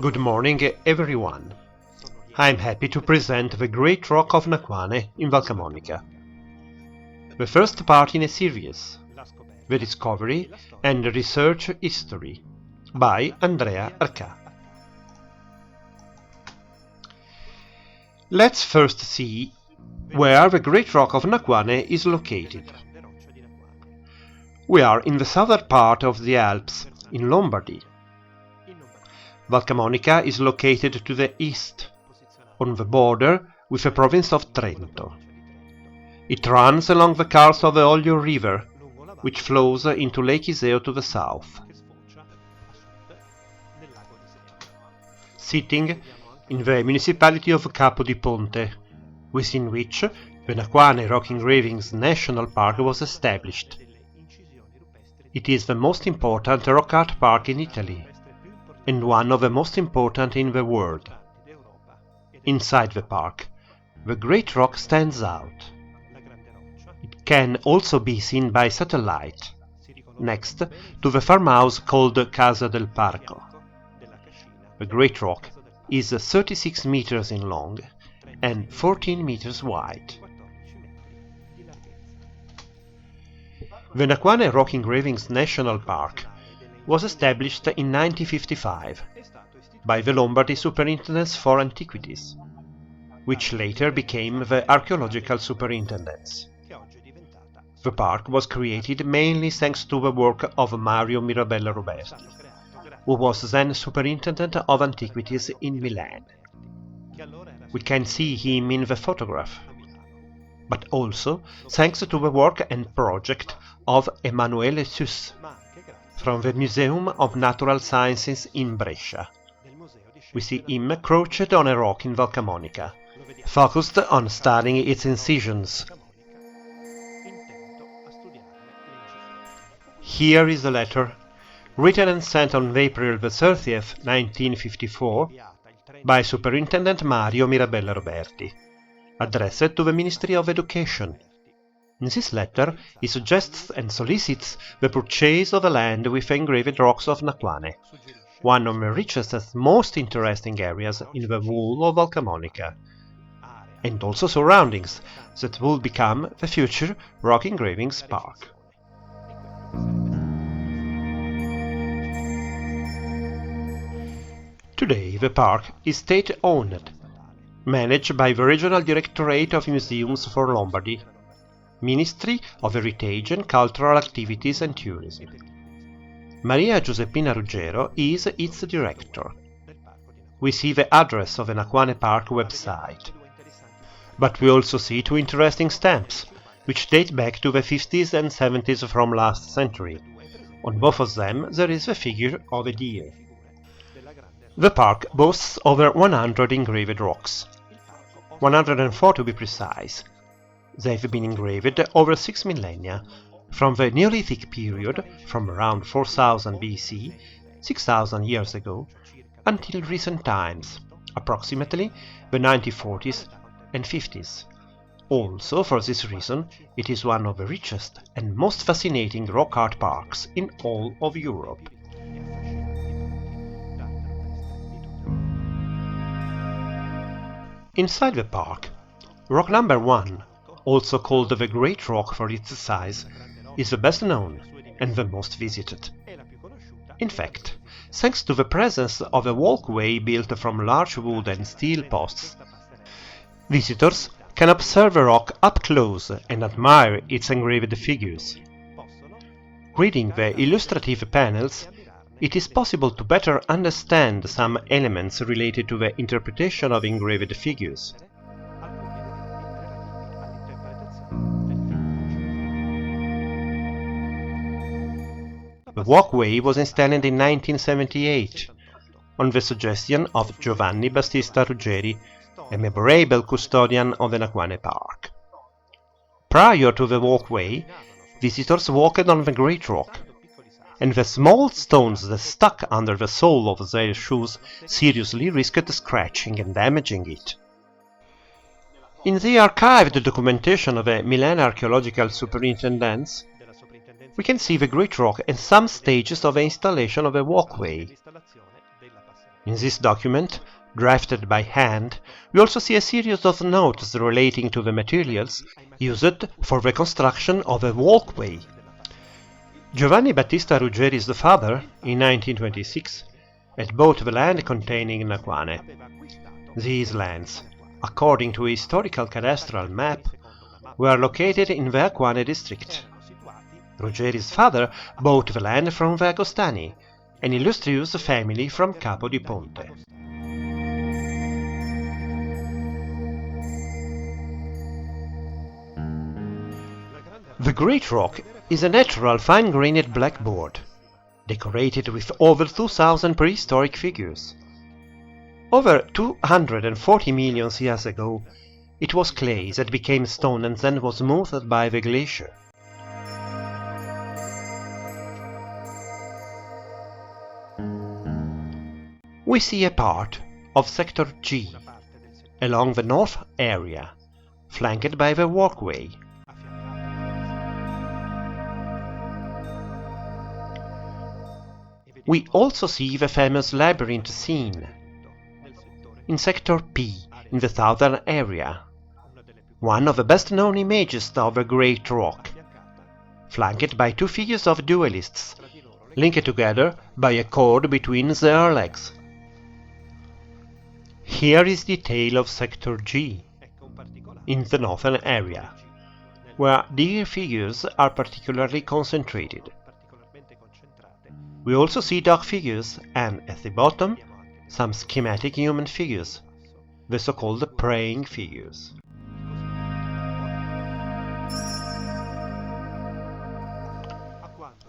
Good morning, everyone. I'm happy to present the Great Rock of Naquane in Valcamonica. The first part in a series, The Discovery and Research History, by Andrea Arcà. Let's first see where the Great Rock of Naquane is located. We are in the southern part of the Alps, in Lombardy. Valcamonica is located to the east, on the border with the province of Trento. It runs along the course of the Oglio River, which flows into Lake Iseo to the south. Sitting in the municipality of Capo di Ponte, within which the Naquane Rock Engravings National Park was established. It is the most important rock art park in Italy, and one of the most important in the world. Inside the park, the Great Rock stands out. It can also be seen by satellite, next to the farmhouse called Casa del Parco. The Great Rock is 36 meters in long and 14 meters wide. The Naquane Rock Engravings National Park was established in 1955 by the Lombardy Superintendents for Antiquities, which later became the Archaeological Superintendents. The park was created mainly thanks to the work of Mario Mirabella Roberti, who was then Superintendent of Antiquities in Milan. We can see him in the photograph, but also thanks to the work and project of Emanuele Suss from the Museum of Natural Sciences in Brescia. We see him crouched on a rock in Valcamonica, focused on studying its incisions. Here is a letter, written and sent on April 30th, 1954, by Superintendent Mario Mirabella Roberti, addressed to the Ministry of Education. In this letter, he suggests and solicits the purchase of the land with the engraved rocks of Naquane, one of the richest and most interesting areas in the whole of Valcamonica, and also surroundings that will become the future Rock Engravings Park. Today the park is state-owned, managed by the Regional Directorate of Museums for Lombardy, Ministry of Heritage and Cultural Activities and Tourism. Maria Giuseppina Ruggero is its director. We see the address of the Naquane Park website. But we also see two interesting stamps, which date back to the 50s and 70s from last century. On both of them there is the figure of a deer. The park boasts over 100 engraved rocks, 104 to be precise. They've been engraved over 6 millennia, from the Neolithic period, from around 4000 BC, 6000 years ago, until recent times, approximately the 1940s and 50s. Also, for this reason, it is one of the richest and most fascinating rock art parks in all of Europe. Inside the park, rock number 1, also called the Great Rock for its size, is the best known and the most visited. In fact, thanks to the presence of a walkway built from large wood and steel posts, visitors can observe the rock up close and admire its engraved figures. Reading the illustrative panels, it is possible to better understand some elements related to the interpretation of engraved figures. The walkway was installed in 1978, on the suggestion of Giovanni Battista Ruggeri, a memorable custodian of the Naquane Park. Prior to the walkway, visitors walked on the Great Rock, and the small stones that stuck under the sole of their shoes seriously risked scratching and damaging it. In the archived documentation of the Milan Archaeological Superintendents, we can see the Great Rock and some stages of the installation of a walkway. In this document, drafted by hand, we also see a series of notes relating to the materials used for the construction of a walkway. Giovanni Battista Ruggeri's father, in 1926, had bought the land containing Naquane. These lands, according to a historical cadastral map, were located in the Naquane district. Ruggeri's father bought the land from the Agostani, an illustrious family from Capo di Ponte. The Great Rock is a natural fine-grained blackboard, decorated with over 2,000 prehistoric figures. Over 240 million years ago, it was clay that became stone and then was smoothed by the glacier. We see a part of Sector G, along the north area, flanked by the walkway. We also see the famous labyrinth scene in Sector P, in the southern area, one of the best-known images of the Great Rock, flanked by two figures of duelists, linked together by a cord between their legs. Here is detail of Sector G, in the northern area, where deer figures are particularly concentrated. We also see dog figures and, at the bottom, some schematic human figures, the so-called praying figures.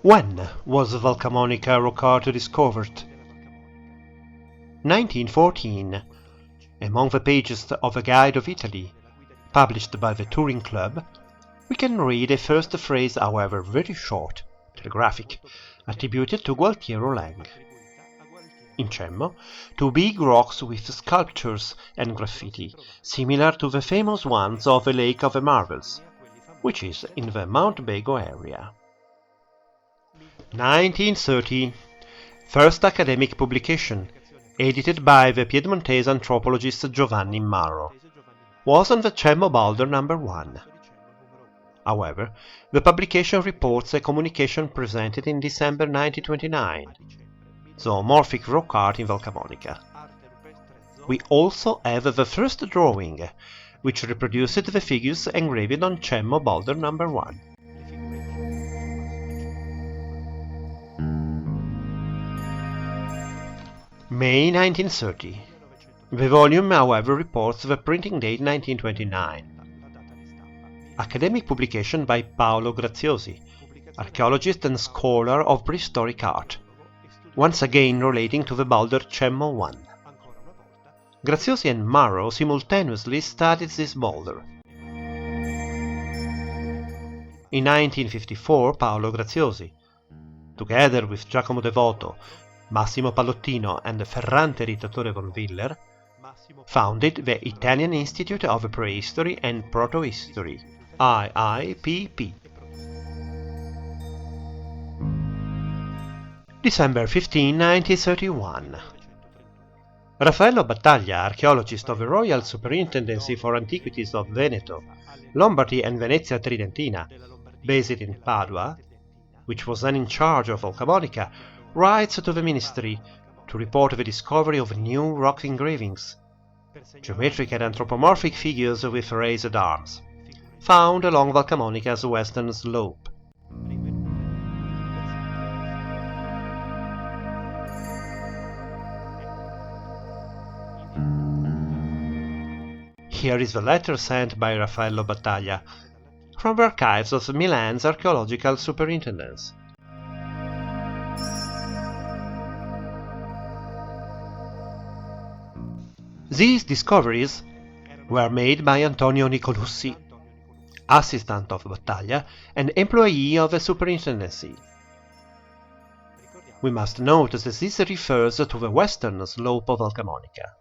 When was Valcamonica Rock Art discovered? 1914. Among the pages of a Guide of Italy, published by the Touring Club, we can read a first phrase, however very short, telegraphic, attributed to Gualtiero Lang. In Cemmo, two big rocks with sculptures and graffiti, similar to the famous ones of the Lake of the Marvels, which is in the Mount Bego area. 1930. First academic publication, edited by the Piedmontese anthropologist Giovanni Marro, was on the Cemmo Boulder No. 1. However, the publication reports a communication presented in December 1929, Zoomorphic Rock Art in Valcamonica. We also have the first drawing, which reproduced the figures engraved on Cemmo Boulder No. 1. May 1930. The volume, however, reports the printing date 1929. Academic publication by Paolo Graziosi, archaeologist and scholar of prehistoric art, once again relating to the boulder Cemmo 1. Graziosi and Marro simultaneously studied this boulder. In 1954, Paolo Graziosi, together with Giacomo Devoto, Massimo Pallottino and Ferrante Ritatore von Willer, founded the Italian Institute of Prehistory and Protohistory, IIPP. December 15, 1931. Raffaello Battaglia, archaeologist of the Royal Superintendency for Antiquities of Veneto, Lombardy and Venezia Tridentina, based in Padua, which was then in charge of Valcamonica, writes to the ministry to report the discovery of new rock engravings, geometric and anthropomorphic figures with raised arms, found along Valcamonica's western slope. Here is the letter sent by Raffaello Battaglia from the archives of Milan's Archaeological Superintendence. These discoveries were made by Antonio Nicolussi, assistant of Battaglia and employee of the superintendency. We must note that this refers to the western slope of Valcamonica.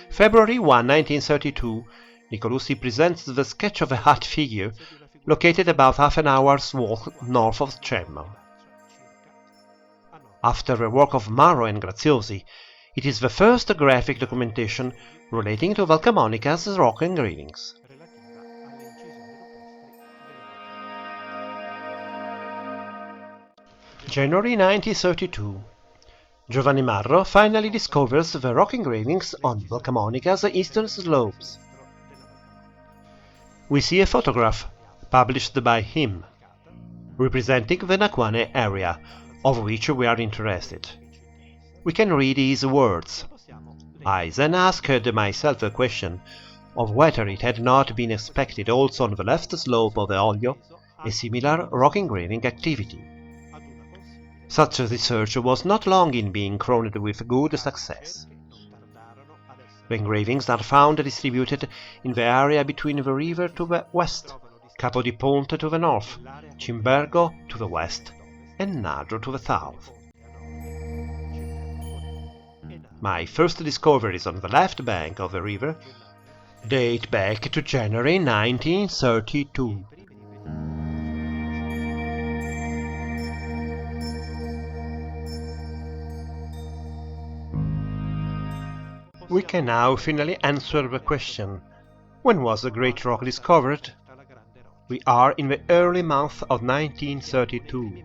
February 1, 1932, Nicolussi presents the sketch of a hut figure located about half an hour's walk north of Cemmo. After the work of Marro and Graziosi, It is the first graphic documentation relating to Valcamonica's rock engravings. January 1932. Giovanni Marro finally discovers the rock engravings on Valcamonica's eastern slopes. We see a photograph published by him, representing the Naquane area, of which we are interested. We can read his words. I then asked myself the question of whether it had not been expected also on the left slope of the Olio a similar rock engraving activity. Such research was not long in being crowned with good success. The engravings are found distributed in the area between the river to the west, Capo di Ponte to the north, Cimbergo to the west, and Nadro to the south. My first discoveries on the left bank of the river date back to January 1932. We can now finally answer the question: when was the Great Rock discovered? We are in the early month of 1932.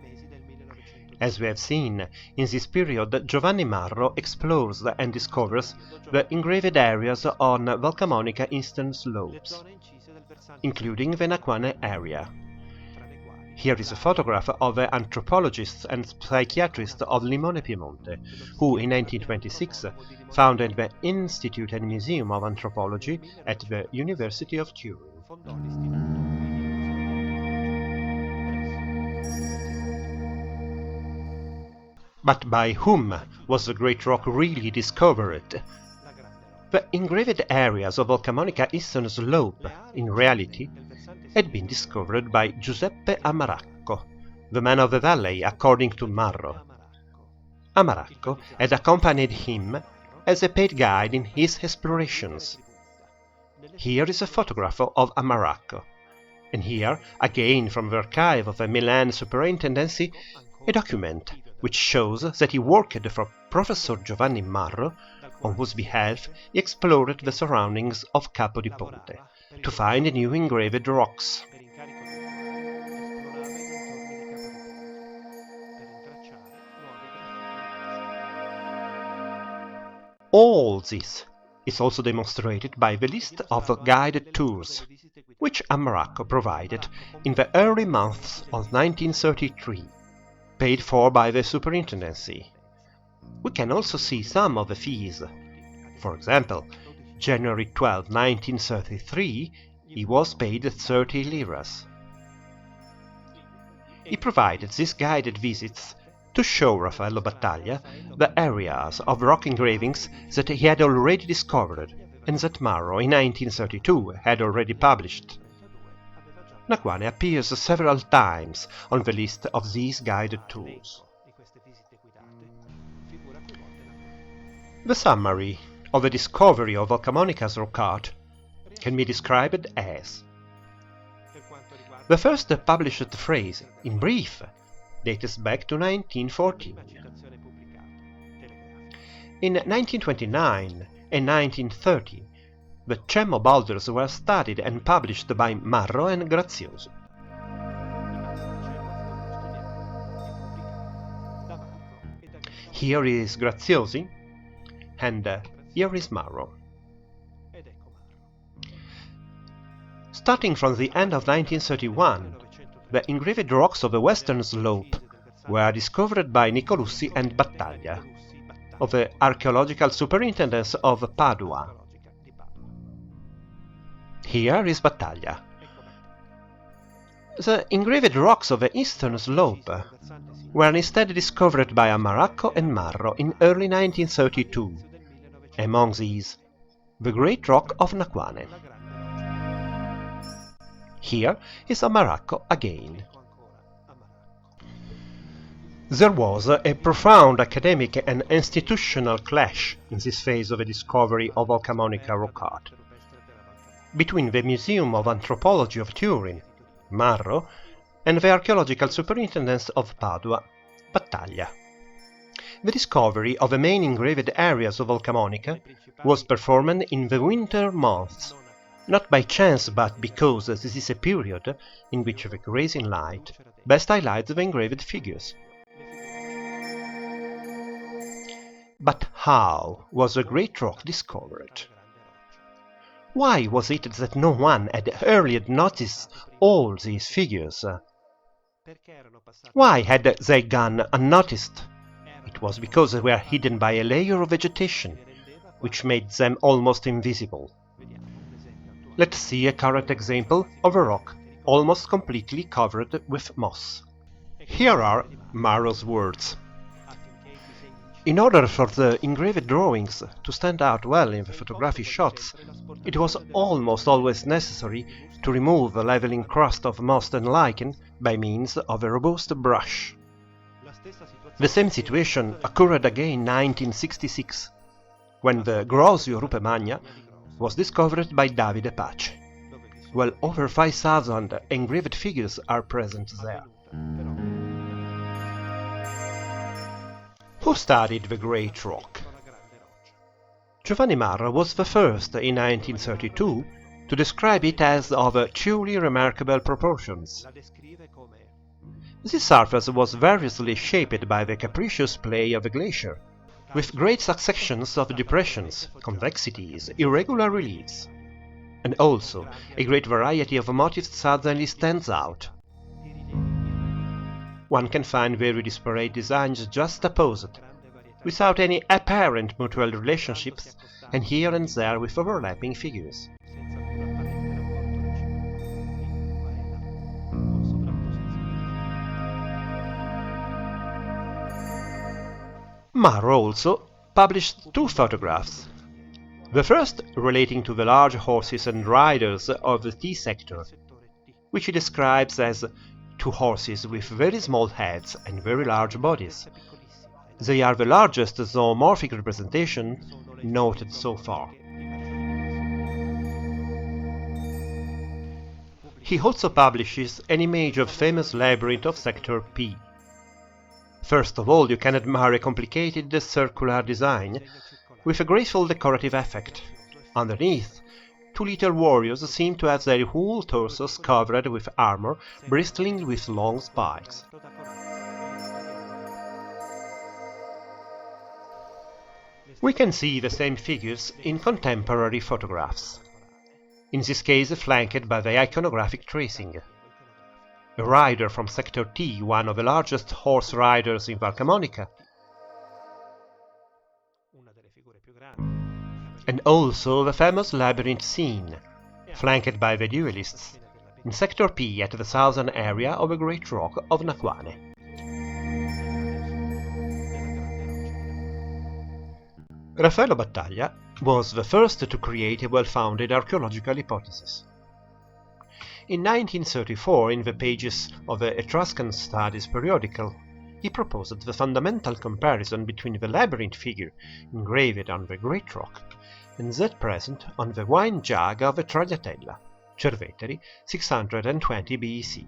As we have seen, in this period Giovanni Marro explores and discovers the engraved areas on Valcamonica eastern slopes, including the Naquane area. Here is a photograph of the anthropologist and psychiatrist of Limone Piemonte, who in 1926 founded the Institute and Museum of Anthropology at the University of Turin. But by whom was the Great Rock really discovered? The engraved areas of Valcamonica eastern slope, in reality, had been discovered by Giuseppe Amaracco, the man of the valley, according to Marro. Amaracco had accompanied him as a paid guide in his explorations. Here is a photograph of Amaracco, and here, again from the archive of the Milan Superintendency, a document which shows that he worked for Professor Giovanni Marro, on whose behalf he explored the surroundings of Capo di Ponte, to find new engraved rocks. All this is also demonstrated by the list of guided tours, which Amaracco provided in the early months of 1933, paid for by the Superintendency. We can also see some of the fees. For example, January 12, 1933, he was paid 30 liras. He provided these guided visits to show Raffaello Battaglia the areas of rock engravings that he had already discovered and that Marro in 1932 had already published. Naquane appears several times on the list of these guided tours. The summary of the discovery of Valcamonica's rock art can be described as: the first published phrase, in brief, dates back to 1914. In 1929 and 1930, the Cemmo boulders were studied and published by Marro and Graziosi. Here is Graziosi, and here is Marro. Starting from the end of 1931, the engraved rocks of the western slope were discovered by Nicolussi and Battaglia, of the Archaeological Superintendence of Padua. Here is Battaglia. The engraved rocks of the eastern slope were instead discovered by Amaracco and Marro in early 1932. Among these, the Great Rock of Naquane. Here is Amaracco again. There was a profound academic and institutional clash in this phase of the discovery of Valcamonica Rock Art between the Museum of Anthropology of Turin, Marro, and the Archaeological Superintendence of Padua, Battaglia. The discovery of the main engraved areas of Valcamonica was performed in the winter months, not by chance but because this is a period in which the grazing light best highlights the engraved figures. But how was the great rock discovered? Why was it that no one had earlier noticed all these figures? Why had they gone unnoticed? It was because they were hidden by a layer of vegetation, which made them almost invisible. Let's see a current example of a rock almost completely covered with moss. Here are Marro's words. In order for the engraved drawings to stand out well in the photographic shots, it was almost always necessary to remove the leveling crust of moss and lichen by means of a robust brush. The same situation occurred again in 1966, when the Grosio Rupe Magna was discovered by Davide Pace. Well, over 5,000 engraved figures are present there. Who studied the Great Rock? Giovanni Marro was the first, in 1932, to describe it as of truly remarkable proportions. This surface was variously shaped by the capricious play of the glacier, with great successions of depressions, convexities, irregular reliefs, and also a great variety of motifs suddenly stands out. One can find very disparate designs juxtaposed, without any apparent mutual relationships, and here and there with overlapping figures. Marro also published two photographs. The first relating to the large horses and riders of the T sector, which he describes as two horses with very small heads and very large bodies. They are the largest zoomorphic representation noted so far. He also publishes an image of famous labyrinth of sector P. First of all, you can admire a complicated circular design with a graceful decorative effect. Underneath, two little warriors seem to have their whole torsos covered with armor bristling with long spikes. We can see the same figures in contemporary photographs, in this case flanked by the iconographic tracing. A rider from Sector T, one of the largest horse riders in Valcamonica, and also the famous labyrinth scene, flanked by the duelists, in Sector P at the southern area of the Great Rock of Naquane. Raffaello Battaglia was the first to create a well-founded archaeological hypothesis. In 1934, in the pages of the Etruscan Studies periodical, he proposed the fundamental comparison between the labyrinth figure engraved on the Great Rock and that present on the wine jug of the Tagliatella, Cerveteri, 620 BC.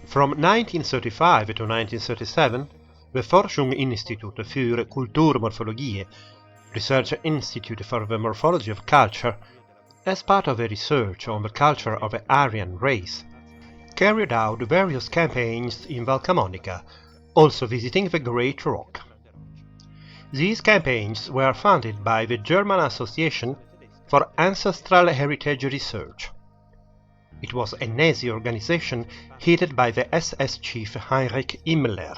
From 1935 to 1937, the Forschungsinstitut für Kulturmorphologie, Research Institute for the Morphology of Culture, as part of a research on the culture of the Aryan race, carried out various campaigns in Valcamonica, also visiting the Great Rock. These campaigns were funded by the German Association for Ancestral Heritage Research. It was a Nazi organization headed by the SS chief Heinrich Himmler.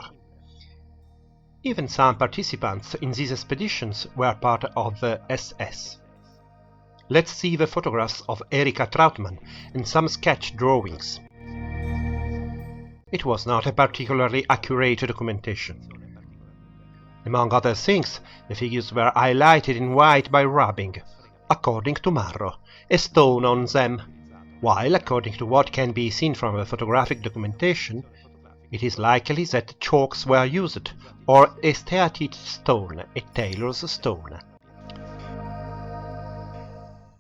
Even some participants in these expeditions were part of the SS. Let's see the photographs of Erika Trautmann and some sketch drawings. It was not a particularly accurate documentation. Among other things, the figures were highlighted in white by rubbing, according to Marro, a stone on them, while, according to what can be seen from the photographic documentation, it is likely that chalks were used, or a steatite stone, a tailor's stone.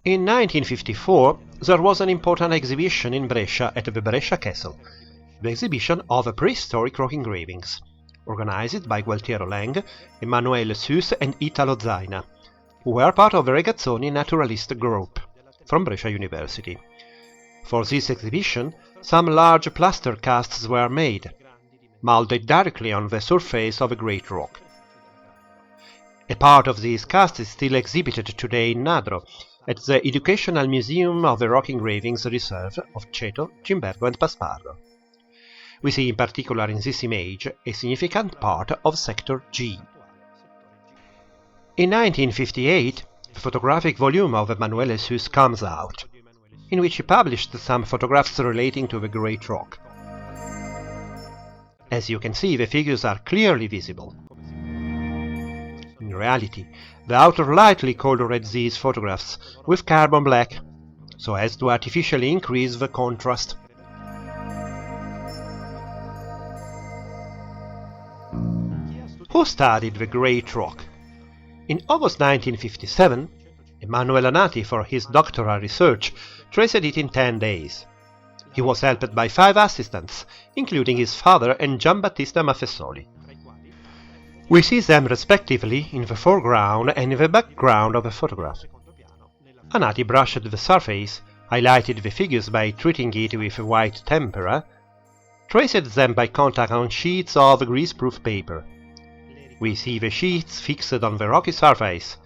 In 1954, there was an important exhibition in Brescia at the Brescia Castle, the exhibition of prehistoric rock engravings, organized by Gualtiero Lang, Emanuele Suess and Italo Zaina, who were part of the Regazzoni naturalist group from Brescia University. For this exhibition, some large plaster casts were made, molded directly on the surface of a great rock. A part of these casts is still exhibited today in Nadro, at the Educational Museum of the Rock Engravings Reserve of Ceto, Cimbergo and Pasparro. We see in particular in this image a significant part of Sector G. In 1958, the photographic volume of Emanuele Suess comes out, in which he published some photographs relating to the Great Rock. As you can see, the figures are clearly visible. In reality, the author lightly colored these photographs with carbon black, so as to artificially increase the contrast. Who studied the Great Rock? In August 1957, Emanuele Anati, for his doctoral research, traced it in 10 days. He was helped by 5 assistants, including his father and Giambattista Maffesoli. We see them respectively in the foreground and in the background of the photograph. Anati brushed the surface, highlighted the figures by treating it with white tempera, traced them by contact on sheets of greaseproof paper. We see the sheets fixed on the rocky surface,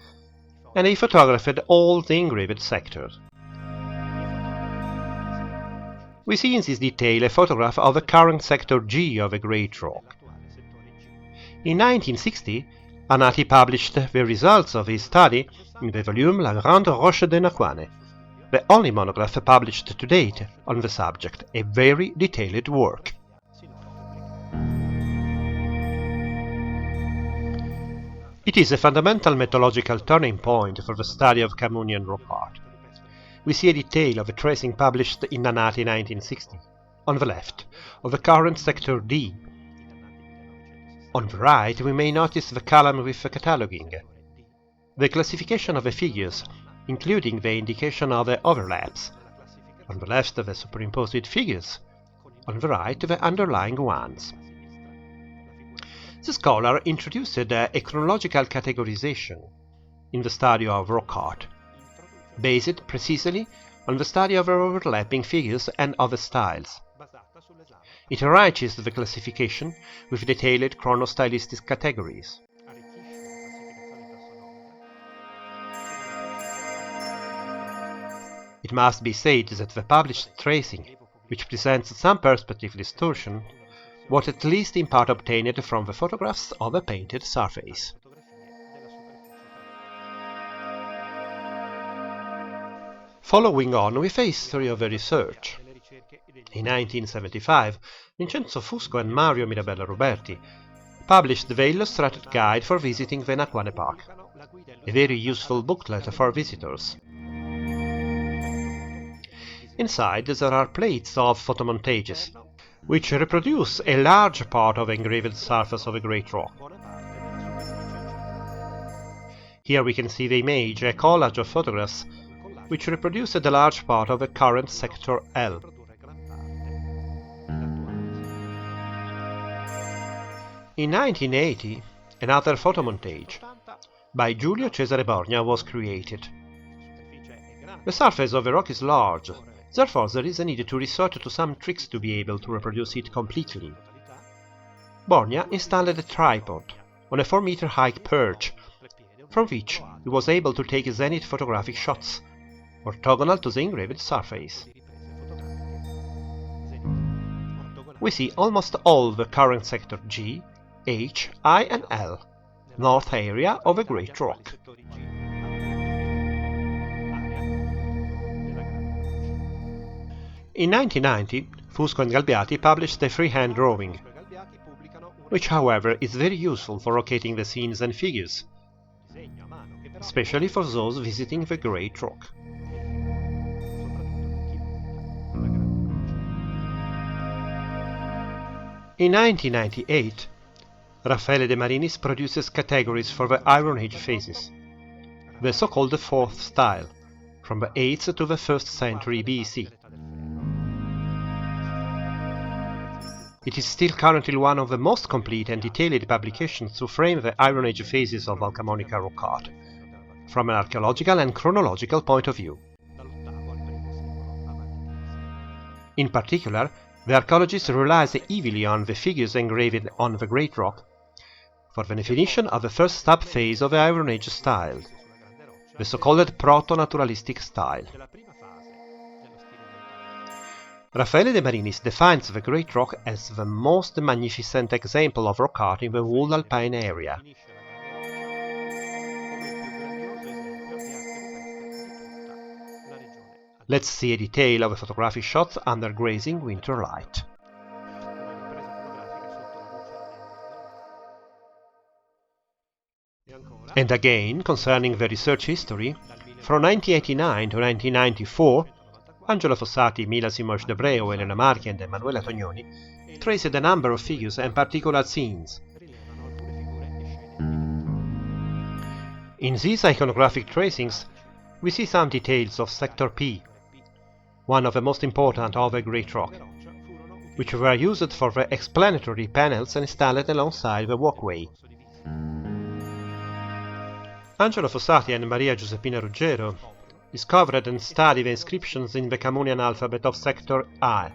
and he photographed all the engraved sectors. We see in this detail a photograph of the current sector G of a great rock. In 1960, Anati published the results of his study in the volume La Grande Roche de Naquane, the only monograph published to date on the subject, a very detailed work. It is a fundamental methodological turning point for the study of Camunian rock art. We see a detail of a tracing published in Anati 1960, on the left, of the current sector D. On the right, we may notice the column with the cataloging, the classification of the figures, including the indication of the overlaps. On the left, the superimposed figures, on the right, the underlying ones. The scholar introduced a chronological categorization in the study of rock art, based precisely on the study of overlapping figures and of styles. It enriches the classification with detailed chronostylistic categories. It must be said that the published tracing, which presents some perspective distortion, was at least in part obtained from the photographs of a painted surface. Following on with a history of the research. In 1975, Vincenzo Fusco and Mario Mirabella Ruberti published the Illustrated Guide for Visiting the Naquane Park, a very useful booklet for visitors. Inside there are plates of photomontages, which reproduce a large part of the engraved surface of a great rock. Here we can see the image, a collage of photographs, which reproduce the large part of the current sector L. In 1980, another photomontage by Giulio Cesare Borgna was created. The surface of the rock is large, therefore there is a need to resort to some tricks to be able to reproduce it completely. Borgna installed a tripod on a 4-meter high perch, from which he was able to take zenith photographic shots, orthogonal to the engraved surface. We see almost all the current sector G, H, I and L, north area of a great rock. In 1990, Fusco and Galbiati published a freehand drawing, which however is very useful for locating the scenes and figures, especially for those visiting the Great Rock. In 1998, Raffaele De Marinis produces categories for the Iron Age phases, the so-called fourth style, from the 8th to the 1st century BC. It is still currently one of the most complete and detailed publications to frame the Iron Age phases of Valcamonica Rock Art, from an archaeological and chronological point of view. In particular, the archaeologist relies heavily on the figures engraved on the Great Rock for the definition of the first subphase of the Iron Age style, the so-called proto-naturalistic style. Raffaele de Marinis defines the Great Rock as the most magnificent example of rock art in the whole Alpine area. Let's see a detail of the photographic shots under grazing winter light. And again, concerning the research history, from 1989 to 1994, Angelo Fossati, Mila Simões de Abreu, Elena Marchi and Emanuela Tognoni traced a number of figures and particular scenes. In these iconographic tracings, we see some details of Sector P, one of the most important of the Great Rock, which were used for the explanatory panels installed alongside the walkway. Angelo Fossati and Maria Giuseppina Ruggero discovered and studied the inscriptions in the Camunian alphabet of Sector A.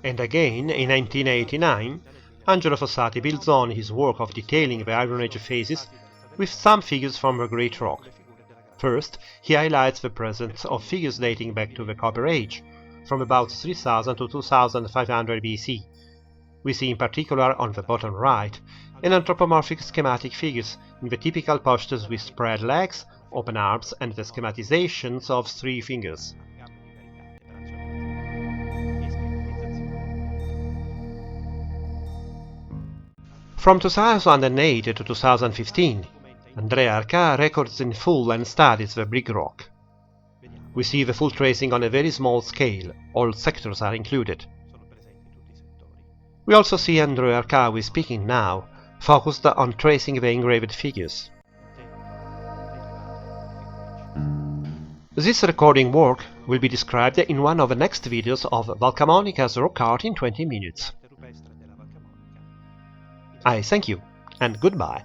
And again, in 1989, Angelo Fossati builds on his work of detailing the Iron Age phases with some figures from the Great Rock. First, he highlights the presence of figures dating back to the Copper Age, from about 3000 to 2500 BC. We see in particular on the bottom right an anthropomorphic schematic figures in the typical postures with spread legs, open arms and the schematizations of three fingers. From 2008 to 2015, Andrea Arcà records in full and studies the Big Rock. We see the full tracing on a very small scale, all sectors are included. We also see Andrea Arcà, who is speaking now, focused on tracing the engraved figures. This recording work will be described in one of the next videos of Valcamonica's Rock Art in 20 minutes. I thank you, and goodbye.